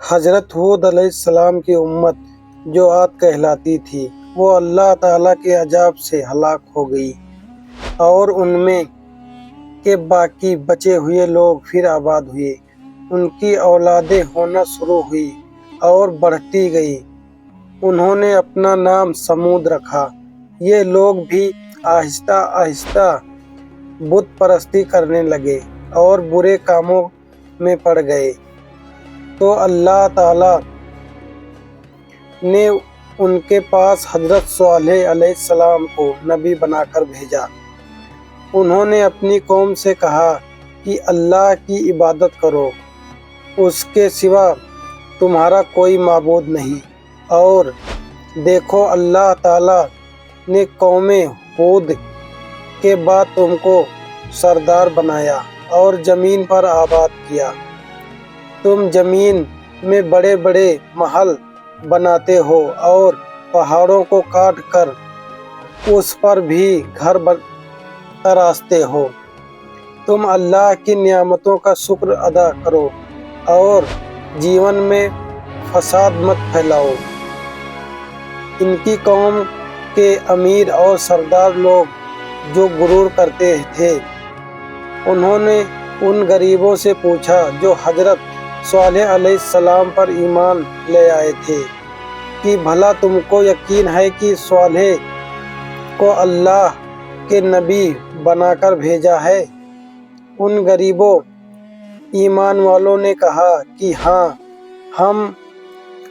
حضرت ہود علیہ السلام کی امت جو عاد کہلاتی تھی وہ اللہ تعالیٰ کے عذاب سے ہلاک ہو گئی اور ان میں کے باقی بچے ہوئے لوگ پھر آباد ہوئے۔ ان کی اولادیں ہونا شروع ہوئی اور بڑھتی گئی۔ انہوں نے اپنا نام سمود رکھا۔ یہ لوگ بھی آہستہ آہستہ بت پرستی کرنے لگے اور برے کاموں میں پڑ گئے، تو اللہ تعالیٰ نے ان کے پاس حضرت صالح علیہ السلام کو نبی بنا کر بھیجا۔ انہوں نے اپنی قوم سے کہا کہ اللہ کی عبادت کرو، اس کے سوا تمہارا کوئی معبود نہیں، اور دیکھو اللہ تعالیٰ نے قوم ہود کے بعد تم کو سردار بنایا اور زمین پر آباد کیا۔ تم زمین میں بڑے بڑے محل بناتے ہو اور پہاڑوں کو کاٹ کر اس پر بھی گھر تراشتے ہو۔ تم اللہ کی نعمتوں کا شکر ادا کرو اور جیون میں فساد مت پھیلاؤ۔ ان کی قوم کے امیر اور سردار لوگ جو غرور کرتے تھے، انہوں نے ان غریبوں سے پوچھا جو حضرت صالح علیہ السلام پر ایمان لے آئے تھے کہ بھلا تم کو یقین ہے کہ صالح کو اللہ کے نبی بنا کر بھیجا ہے؟ ان غریبوں ایمان والوں نے کہا کہ ہاں، ہم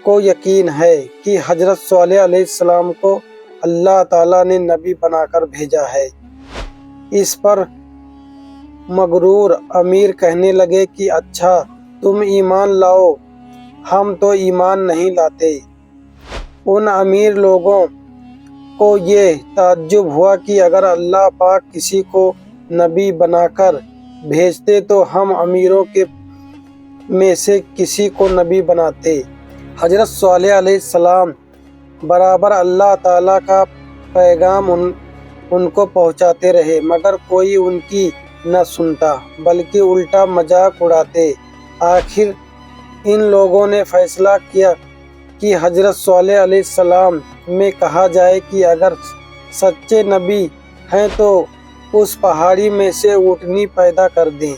کو یقین ہے کہ حضرت صالح علیہ السلام کو اللہ تعالیٰ نے نبی بنا کر بھیجا ہے۔ اس پر مغرور امیر کہنے لگے کہ اچھا، تم ایمان لاؤ، ہم تو ایمان نہیں لاتے۔ ان امیر لوگوں کو یہ تعجب ہوا کہ اگر اللہ پاک کسی کو نبی بنا کر بھیجتے تو ہم امیروں کے میں سے کسی کو نبی بناتے۔ حضرت صالح علیہ السلام برابر اللہ تعالیٰ کا پیغام ان کو پہنچاتے رہے، مگر کوئی ان کی نہ سنتا بلکہ الٹا مذاق اڑاتے۔ آخر ان لوگوں نے فیصلہ کیا کہ حضرت صالح علیہ السلام میں کہا جائے کہ اگر سچے نبی ہیں تو اس پہاڑی میں سے اونٹنی پیدا کر دیں،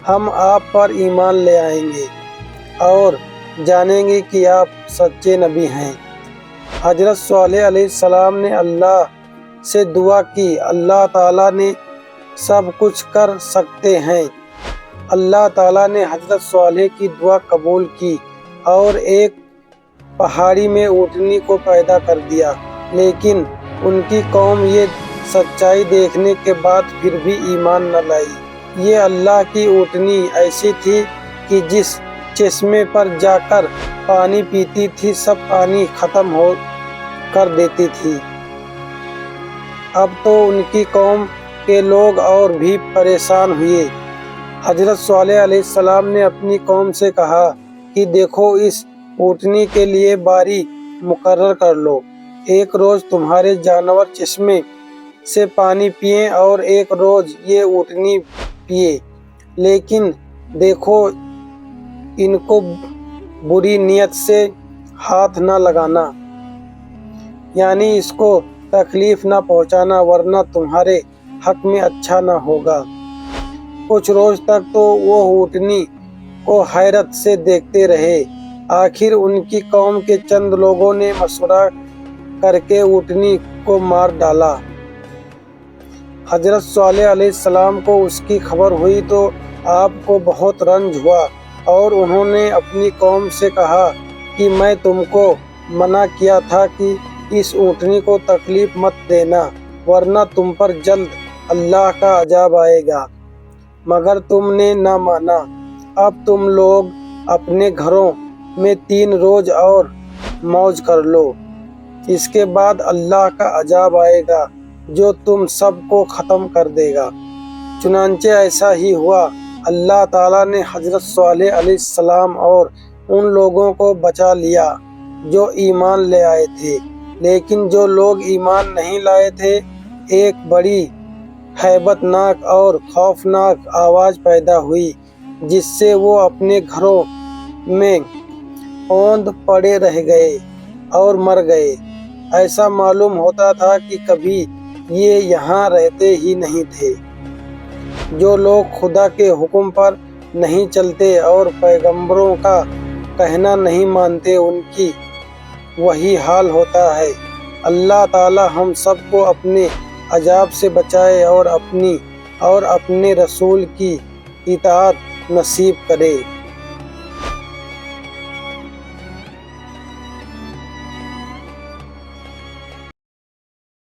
ہم آپ پر ایمان لے آئیں گے اور جانیں گے کہ آپ سچے نبی ہیں۔ حضرت صالح علیہ السلام نے اللہ سے دعا کی، اللہ تعالیٰ نے سب کچھ کر سکتے ہیں۔ اللہ تعالیٰ نے حضرت صالح کی دعا قبول کی اور ایک پہاڑی میں اونٹنی کو پیدا کر دیا، لیکن ان کی قوم یہ سچائی دیکھنے کے بعد پھر بھی ایمان نہ لائی۔ یہ اللہ کی اونٹنی ایسی تھی کہ جس چشمے پر جا کر پانی پیتی تھی سب پانی ختم ہو کر دیتی تھی۔ اب تو ان کی قوم کے لوگ اور بھی پریشان ہوئے۔ حضرت صالح علیہ السلام نے اپنی قوم سے کہا کہ دیکھو، اس اونٹنی کے لیے باری مقرر کر لو۔ ایک روز تمہارے جانور چشمے سے پانی پئیں اور ایک روز یہ اونٹنی پیے، لیکن دیکھو ان کو بری نیت سے ہاتھ نہ لگانا، یعنی اس کو تکلیف نہ پہنچانا، ورنہ تمہارے حق میں اچھا نہ ہوگا۔ کچھ روز تک تو وہ اونٹنی کو حیرت سے دیکھتے رہے۔ آخر ان کی قوم کے چند لوگوں نے مشورہ کر کے اونٹنی کو مار ڈالا۔ حضرت صالح علیہ السلام کو اس کی خبر ہوئی تو آپ کو بہت رنج ہوا اور انہوں نے اپنی قوم سے کہا کہ میں تم کو منع کیا تھا کہ اس اونٹنی کو تکلیف مت دینا، ورنہ تم پر جلد اللہ کا عذاب آئے گا، مگر تم نے نہ مانا۔ اب تم لوگ اپنے گھروں میں 3 روز اور موج کر لو، اس کے بعد اللہ کا عذاب آئے گا جو تم سب کو ختم کر دے گا۔ چنانچہ ایسا ہی ہوا۔ اللہ تعالیٰ نے حضرت صالح علیہ السلام اور ان لوگوں کو بچا لیا جو ایمان لے آئے تھے، لیکن جو لوگ ایمان نہیں لائے تھے، ایک بڑی ہیبت ناک اور خوفناک آواز پیدا ہوئی جس سے وہ اپنے گھروں میں اوندھ پڑے رہ گئے اور مر گئے۔ ایسا معلوم ہوتا تھا کہ کبھی یہ یہاں رہتے ہی نہیں تھے۔ جو لوگ خدا کے حکم پر نہیں چلتے اور پیغمبروں کا کہنا نہیں مانتے ان کی وہی حال ہوتا ہے۔ اللہ تعالی ہم سب کو اپنے عذاب سے بچائے اور اپنے رسول کی اطاعت نصیب کرے۔